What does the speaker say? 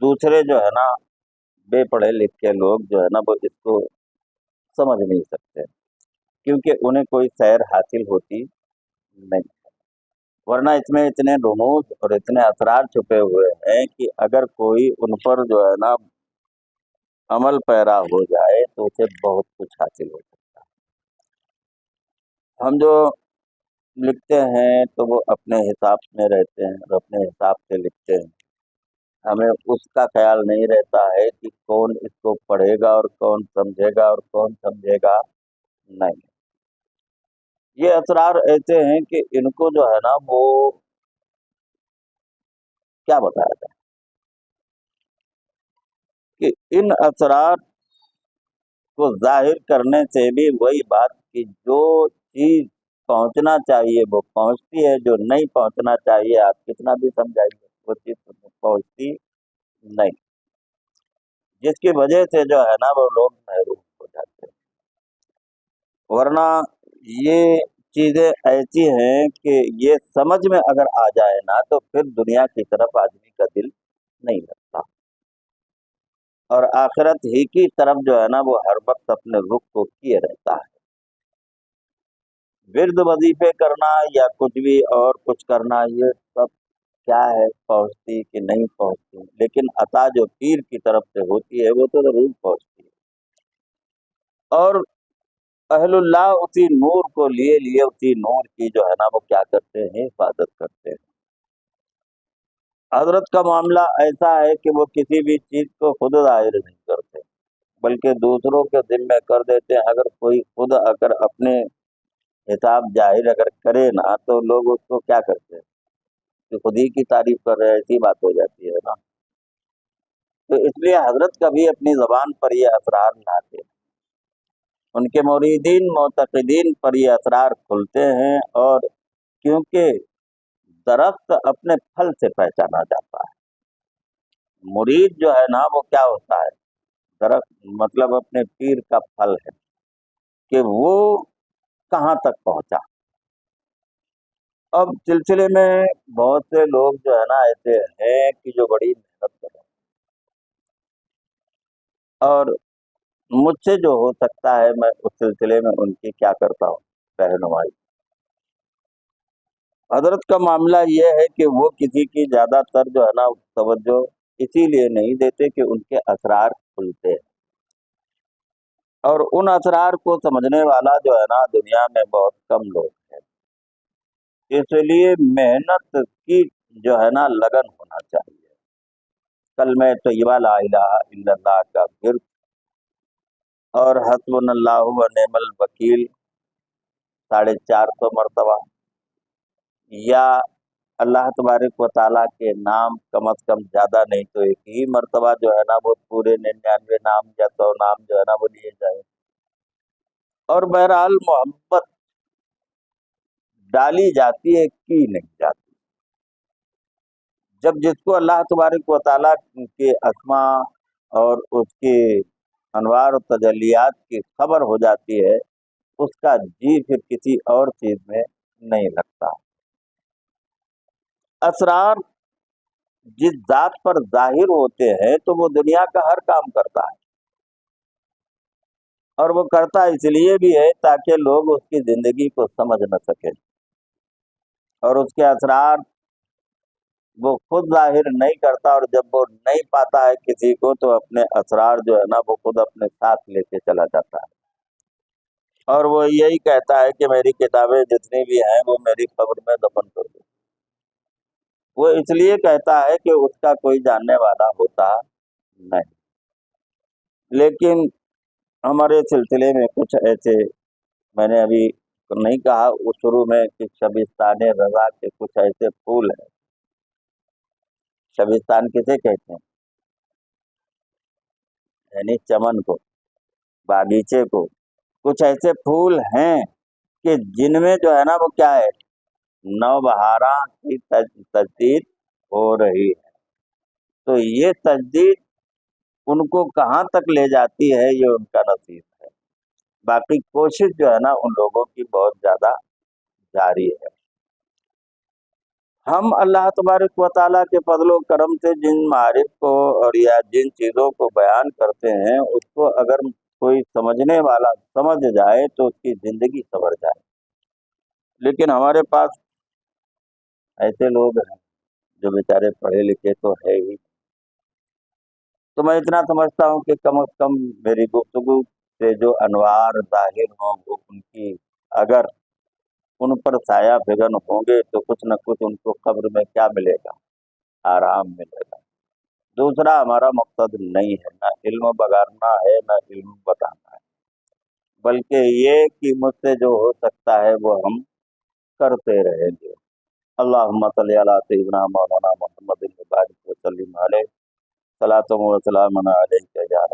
दूसरे जो है ना बे पढ़े लिखे लोग जो है ना वो इसको समझ नहीं सकते, क्योंकि उन्हें कोई सैर हासिल होती नहीं। वरना इसमें इतने रुमूज और इतने असरार छुपे हुए हैं कि अगर कोई उन पर जो है ना अमल पैरा हो जाए तो उसे बहुत कुछ हासिल हो सकता है। हम जो लिखते हैं तो वो अपने हिसाब में रहते हैं और अपने हिसाब से लिखते हैं। हमें उसका ख्याल नहीं रहता है कि कौन इसको पढ़ेगा और कौन समझेगा और कौन समझेगा नहीं। ये असरार ऐसे हैं कि इनको जो है ना वो क्या बताया जाए कि इन असरार को जाहिर करने से भी वही बात कि जो चीज पहुंचना चाहिए वो पहुंचती है, जो नहीं पहुंचना चाहिए आप कितना भी समझाइए वो चीज पहुंचती नहीं, जिसकी वजह से जो है ना वो लोग महरूम हो जाते हैं। वरना ये चीजें ऐसी हैं कि ये समझ में अगर आ जाए ना तो फिर दुनिया की तरफ आदमी का दिल नहीं लगता, और आखिरत ही की तरफ जो है ना वो हर वक्त अपने रुख को किए रहता है। विर्द वजीफे करना या कुछ भी और कुछ करना ये सब क्या है, पहुंचती कि नहीं पहुंचती, लेकिन अता जो पीर की तरफ से होती है वो तो जरूर पहुंचती है। और अहलुल्लाह उसी नूर को लिए लिए उसी नूर की जो है ना वो क्या करते हैं, हिफाजत करते हैं। हजरत का मामला ऐसा है कि वो किसी भी चीज को खुद जाहिर नहीं करते, बल्कि दूसरों के जिम्मे कर देते हैं। अगर कोई खुद अगर अपने हिसाब जाहिर अगर करे ना तो लोग उसको क्या करते हैं कि खुद ही की तारीफ कर रहे हैं, ऐसी बात हो जाती है ना। तो इसलिए हजरत कभी अपनी जबान पर ये असरार लाते, उनके मुरीदीन मोतकदीन पर ये असरार खुलते हैं। और क्योंकि दरख्त अपने फल से पहचाना जाता है, मुरीद जो है ना वो क्या होता है, दरख्त मतलब अपने पीर का फल है कि वो कहाँ तक पहुंचा। अब सिलसिले में बहुत से लोग जो है ना ऐसे हैं कि जो बड़ी मेहनत कर रहे हैं, और मुझसे जो हो सकता है मैं उस सिलसिले में उनकी क्या करता हूँ, रहनुमाई। हजरत का मामला ये है कि वो किसी की ज्यादातर जो है ना तवज्जो इसीलिए नहीं देते कि उनके असरार खुलते हैं, और उन असरार को समझने वाला जो है ना दुनिया में बहुत कम लोग हैं। इसलिए मेहनत की जो है ना लगन होना चाहिए। कलमे तय्यबा ला इलाहा इल्लल्लाह का विर्द और हस्बुनल्लाहु व निअमल वकील 450 मरतबा, या अल्लाह तबारक व ताला के नाम कम अज कम ज्यादा नहीं तो एक ही मरतबा जो है ना वो पूरे 99 नाम या 100 नाम जो है ना वो लिए जाए। और बहरहाल मोहब्बत डाली जाती है, की नहीं जाती। जब जिसको अल्लाह तबारक व ताला के अस्मा और उसके अनवार और तजलियात की खबर हो जाती है, उसका जी फिर किसी और चीज में नहीं लगता। असरार जिस जात पर जाहिर होते हैं तो वो दुनिया का हर काम करता है, और वो करता इसलिए भी है ताकि लोग उसकी जिंदगी को समझ न सके, और उसके असरार वो खुद जाहिर नहीं करता, और जब वो नहीं पाता है किसी को तो अपने असरार जो है ना वो खुद अपने साथ लेके चला जाता है। और वो यही कहता है कि मेरी किताबें जितनी भी हैं वो मेरी कब्र में दफन कर दो। वो इसलिए कहता है कि उसका कोई जानने वाला होता नहीं। लेकिन हमारे सिलसिले में कुछ ऐसे, मैंने अभी नहीं कहा वो शुरू में कि शबिस्तान रजा के कुछ ऐसे फूल हैं। शबिस्तान किसे कहते हैं, यानी चमन को, बागीचे को। कुछ ऐसे फूल हैं कि जिनमें जो है ना वो क्या है, नवबहारा की तजदीद हो रही है। तो ये तजदीद उनको कहाँ तक ले जाती है ये उनका नसीब है। बाकी कोशिश जो है ना उन लोगों की बहुत ज्यादा जारी है। हम अल्लाह तबारक व ताला के फजल व करम से जिन मारिफ को और या जिन चीज़ों को बयान करते हैं उसको अगर कोई समझने वाला समझ जाए तो उसकी ज़िंदगी संवर जाए। लेकिन हमारे पास ऐसे लोग हैं जो बेचारे पढ़े लिखे तो है ही। तो मैं इतना समझता हूँ कि कम से कम मेरी गुफ्तगू से जो अनवार ज़ाहिर हों वो उनकी अगर उन पर साया फिगन होंगे तो कुछ न कुछ उनको कब्र में क्या मिलेगा, आराम मिलेगा। दूसरा हमारा मकसद नहीं है ना इल्म बगाड़ना है ना इल्म बताना है, बल्कि ये कि मुझसे जो हो सकता है वो हम करते रहेंगे। अल्लाहुम्मा सल्ली अला सय्यिदिना मौलाना मुहम्मदिन व बारिक व सल्लिम अलैहि सलातो व सलामुन अलैका या